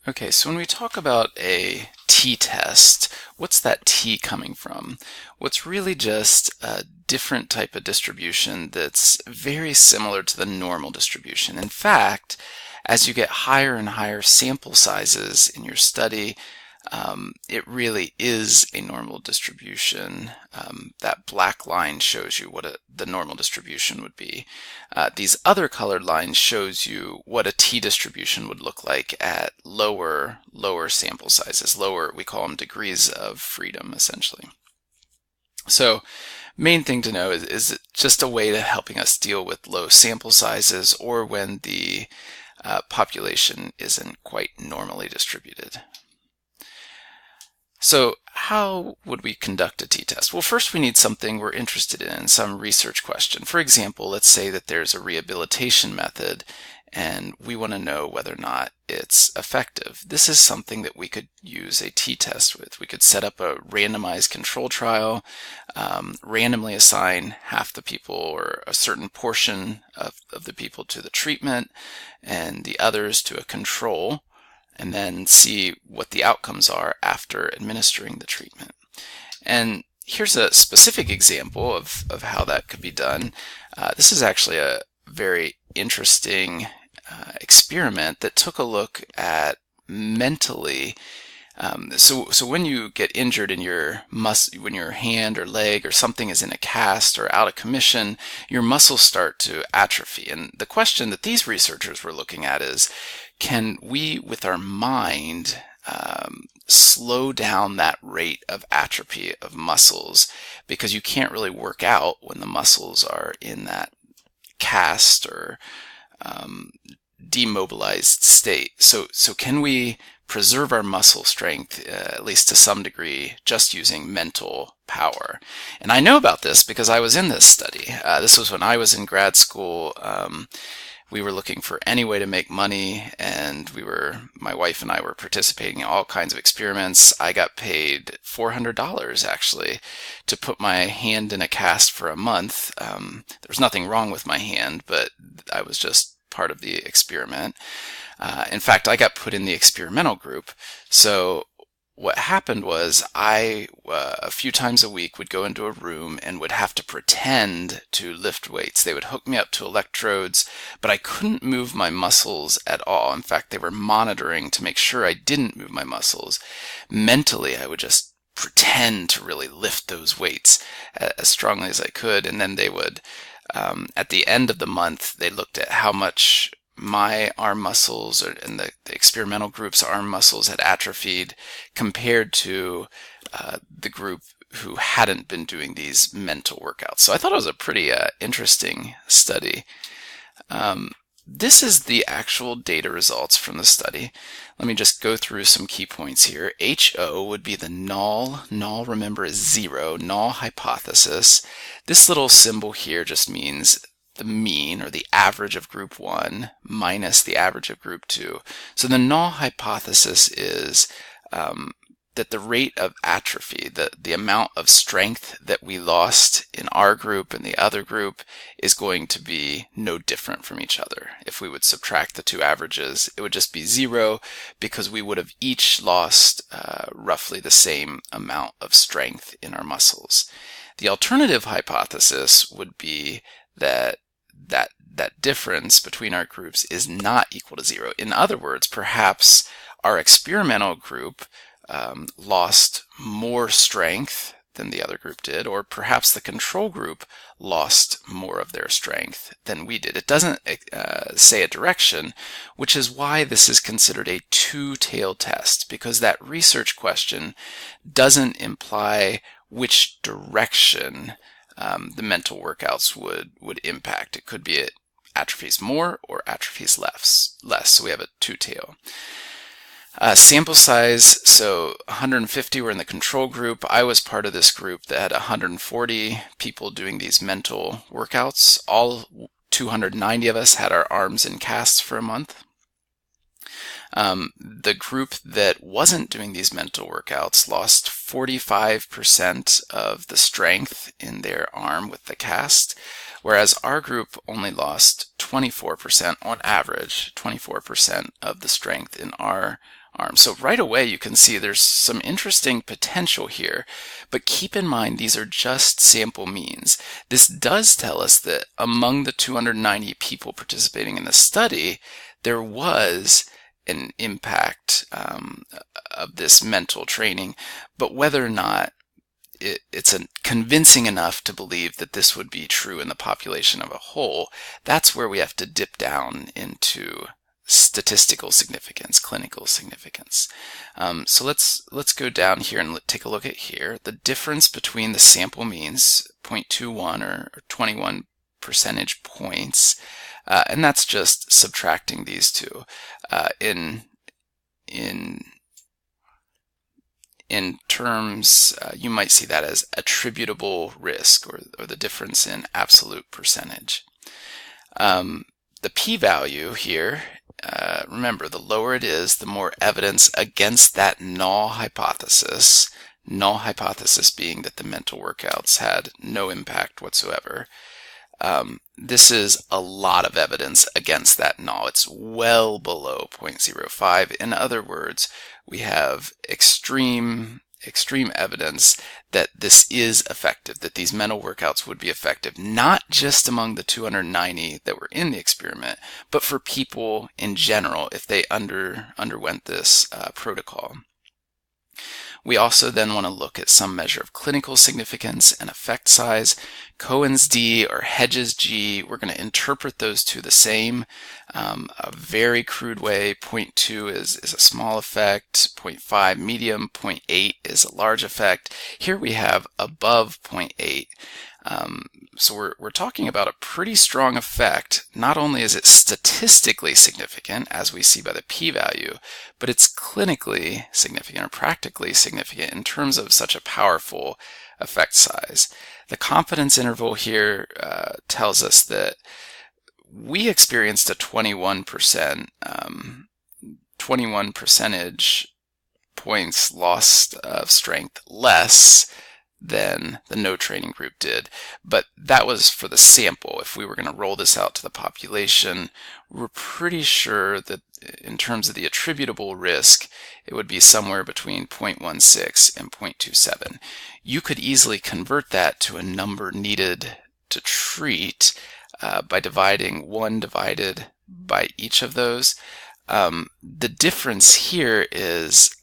Okay, so when we talk about a t-test, what's that t coming from? What's really just a different type of distribution that's very similar to the normal distribution. In fact, as you get higher and higher sample sizes in your study, it really is a normal distribution. That black line shows you what the normal distribution would be. These other colored lines shows you what a t-distribution would look like at lower sample sizes. Lower, we call them degrees of freedom, essentially. So main thing to know is it just a way to helping us deal with low sample sizes or when the population isn't quite normally distributed. So how would we conduct a t-test? Well, first we need something we're interested in, some research question. For example, let's say that there's a rehabilitation method and we want to know whether or not it's effective. This is something that we could use a t-test with. We could set up a randomized control trial, randomly assign half the people or a certain portion of the people to the treatment and the others to a control, and then see what the outcomes are after administering the treatment. And here's a specific example of how that could be done. This is actually a very interesting experiment that took a look at mentally. So when you get injured in when your hand or leg or something is in a cast or out of commission, your muscles start to atrophy. And the question that these researchers were looking at is, can we, with our mind, slow down that rate of atrophy of muscles? Because you can't really work out when the muscles are in that cast or demobilized state. So can we preserve our muscle strength, at least to some degree, just using mental power? And I know about this because I was in this study. This was when I was in grad school. We were looking for any way to make money, and my wife and I were participating in all kinds of experiments. I got paid $400 actually to put my hand in a cast for a month. There was nothing wrong with my hand, but I was just part of the experiment. In fact, I got put in the experimental group. So what happened was I, a few times a week, would go into a room and would have to pretend to lift weights. They would hook me up to electrodes, but I couldn't move my muscles at all. In fact, they were monitoring to make sure I didn't move my muscles. Mentally, I would just pretend to really lift those weights as strongly as I could. And then they would, at the end of the month, they looked at how much my arm muscles and the experimental group's arm muscles had atrophied compared to the group who hadn't been doing these mental workouts. So I thought it was a pretty interesting study. This is the actual data results from the study. Let me just go through some key points here. HO would be the null. Null, remember, is zero. Null hypothesis. This little symbol here just means the mean or the average of group 1 minus the average of group 2. So the null hypothesis is that the rate of atrophy, the amount of strength that we lost in our group and the other group, is going to be no different from each other. If we would subtract the two averages, it would just be 0 because we would have each lost roughly the same amount of strength in our muscles. The alternative hypothesis would be that difference between our groups is not equal to 0. In other words, perhaps our experimental group lost more strength than the other group did, or perhaps the control group lost more of their strength than we did. It doesn't say a direction, which is why this is considered a two-tailed test, because that research question doesn't imply which direction the mental workouts would impact. It could be it atrophies more or atrophies less. So we have a two-tail. Sample size, so 150 were in the control group. I was part of this group that had 140 people doing these mental workouts. All 290 of us had our arms in casts for a month. The group that wasn't doing these mental workouts lost 45% of the strength in their arm with the cast, whereas our group only lost 24% on average, 24% of the strength in our arm. So right away you can see there's some interesting potential here, but keep in mind these are just sample means. This does tell us that among the 290 people participating in the study, there was an impact of this mental training, but whether or not it's convincing enough to believe that this would be true in the population of a whole, that's where we have to dip down into statistical significance, clinical significance. So let's go down here and take a look at here. The difference between the sample means 0.21 or 21 percentage points, and that's just subtracting these two. In terms, you might see that as attributable risk, or the difference in absolute percentage. The p-value here, remember, the lower it is, the more evidence against that null hypothesis being that the mental workouts had no impact whatsoever. This is a lot of evidence against that null. It's well below 0.05. In other words, we have extreme evidence that this is effective, that these mental workouts would be effective, not just among the 290 that were in the experiment, but for people in general if they underwent this protocol. We also then want to look at some measure of clinical significance and effect size. Cohen's D or Hedges G, we're going to interpret those two the same. A very crude way, 0.2 is a small effect, 0.5 medium, 0.8 is a large effect. Here we have above 0.8. So we're talking about a pretty strong effect. Not only is it statistically significant, as we see by the p-value, but it's clinically significant or practically significant in terms of such a powerful effect size. The confidence interval here tells us that we experienced a 21 percentage points loss of strength less than the no training group did, but that was for the sample. If we were going to roll this out to the population, we're pretty sure that in terms of the attributable risk, it would be somewhere between 0.16 and 0.27. You could easily convert that to a number needed to treat by dividing 1 divided by each of those. The difference here is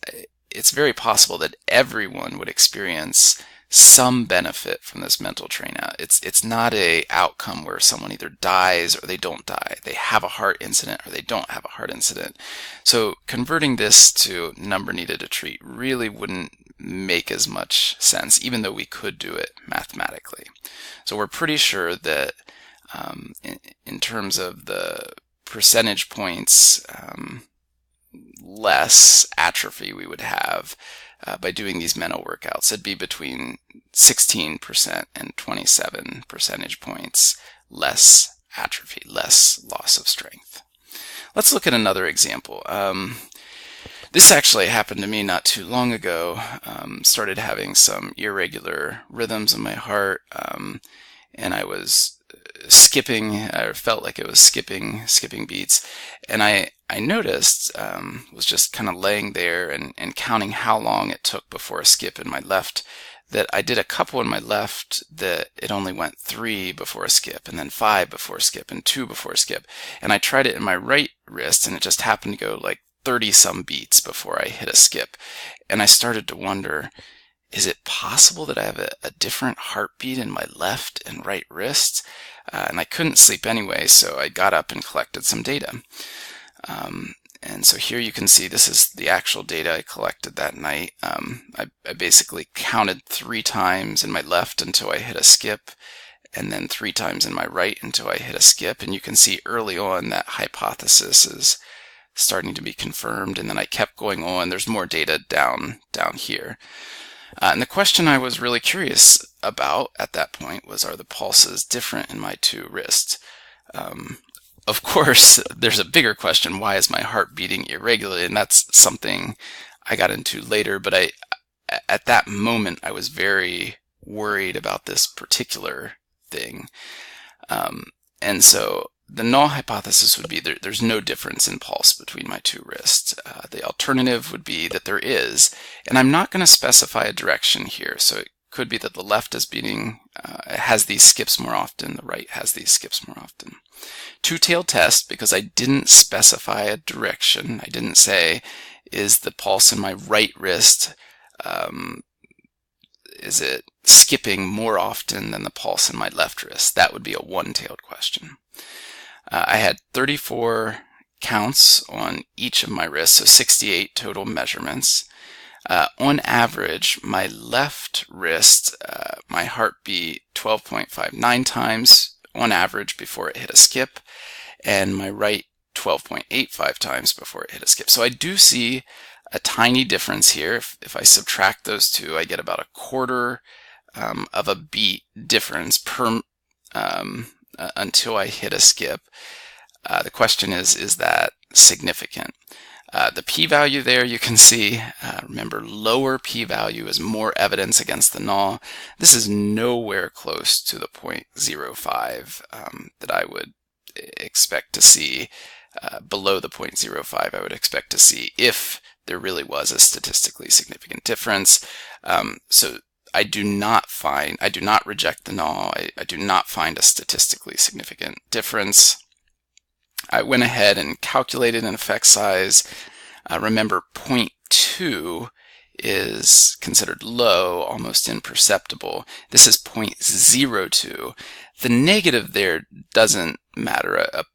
it's very possible that everyone would experience some benefit from this mental train out. It's not a outcome where someone either dies or they don't die. They have a heart incident or they don't have a heart incident. So converting this to number needed to treat really wouldn't make as much sense, even though we could do it mathematically. So we're pretty sure that in terms of the percentage points less atrophy we would have by doing these mental workouts, it'd be between 16% and 27 percentage points less atrophy, less loss of strength. Let's look at another example. This actually happened to me not too long ago. Started having some irregular rhythms in my heart, and I was skipping. I felt like it was skipping beats, and I noticed, was just kind of laying there and counting how long it took before a skip in my left, that I did a couple in my left that it only went 3 before a skip, and then 5 before a skip, and 2 before a skip. And I tried it in my right wrist, and it just happened to go like 30 some beats before I hit a skip. And I started to wonder, is it possible that I have a different heartbeat in my left and right wrists? And I couldn't sleep anyway, so I got up and collected some data. And so here you can see this is the actual data I collected that night. I basically counted 3 times in my left until I hit a skip, and then 3 times in my right until I hit a skip. And you can see early on that hypothesis is starting to be confirmed, and then I kept going on. There's more data down here. And the question I was really curious about at that point was, are the pulses different in my 2 wrists? Of course, there's a bigger question, why is my heart beating irregularly? And that's something I got into later, but at that moment, I was very worried about this particular thing. And so the null hypothesis would be there's no difference in pulse between my two wrists. The alternative would be that there is, and I'm not going to specify a direction here. So it could be that the left is beating, has these skips more often, the right has these skips more often. Two-tailed test, because I didn't specify a direction. I didn't say, is the pulse in my right wrist, is it skipping more often than the pulse in my left wrist? That would be a one-tailed question. I had 34 counts on each of my wrists, so 68 total measurements. On average, my left wrist, my heart beat 12.59 times on average before it hit a skip, and my right 12.85 times before it hit a skip. So I do see a tiny difference here. If I subtract those two, I get about a quarter of a beat difference per until I hit a skip. The question is that significant? The p-value there you can see, remember, lower p-value is more evidence against the null. This is nowhere close to the 0.05 that I would expect to see. Below the 0.05 I would expect to see if there really was a statistically significant difference. So I do not reject the null. I do not find a statistically significant difference. I went ahead and calculated an effect size. Remember, 0.2 is considered low, almost imperceptible. This is 0.02. The negative there doesn't matter. A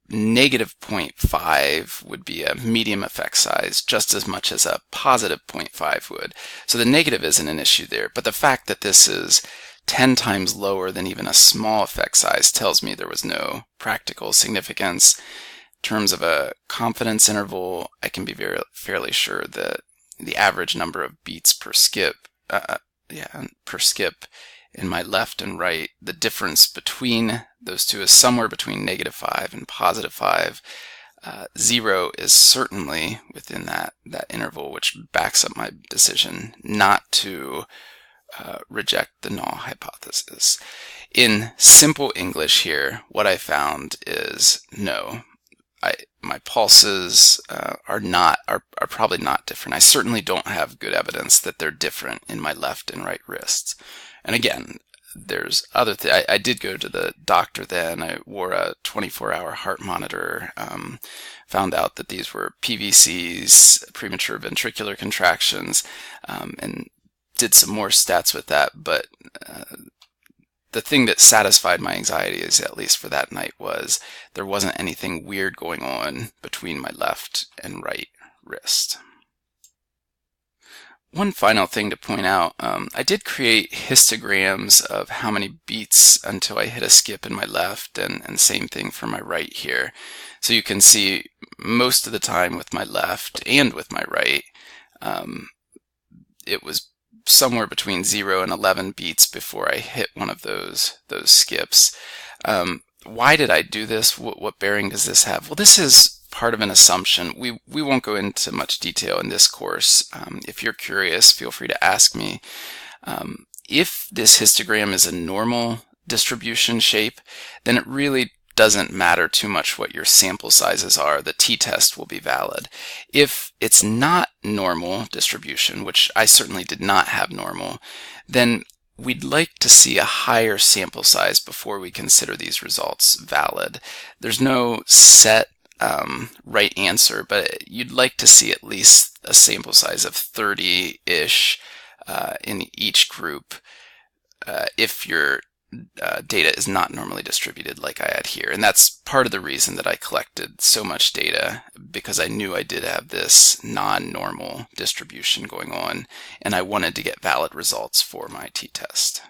negative 0.5 would be a medium effect size just as much as a positive 0.5 would. So the negative isn't an issue there, but the fact that this is 10 times lower than even a small effect size tells me there was no practical significance. In terms of a confidence interval, I can be fairly sure that the average number of beats per skip, in my left and right, the difference between those two is somewhere between -5 and +5. 0 is certainly within that interval, which backs up my decision not to reject the null hypothesis. In simple English here, what I found is no. My pulses are probably not different. I certainly don't have good evidence that they're different in my left and right wrists. And again, there's other things. I did go to the doctor then. I wore a 24-hour heart monitor, found out that these were PVCs, premature ventricular contractions, and did some more stats with that. But the thing that satisfied my anxieties, at least for that night, was there wasn't anything weird going on between my left and right wrist. One final thing to point out, I did create histograms of how many beats until I hit a skip in my left, and same thing for my right here. So you can see most of the time with my left and with my right, it was somewhere between 0 and 11 beats before I hit one of those skips. Why did I do this? What bearing does this have? Well, this is part of an assumption. We won't go into much detail in this course. If you're curious, feel free to ask me. If this histogram is a normal distribution shape, then it really doesn't matter too much what your sample sizes are. The t-test will be valid. If it's not normal distribution, which I certainly did not have normal, then we'd like to see a higher sample size before we consider these results valid. There's no set right answer, but you'd like to see at least a sample size of 30-ish in each group if your data is not normally distributed like I had here. And that's part of the reason that I collected so much data, because I knew I did have this non-normal distribution going on, and I wanted to get valid results for my t-test.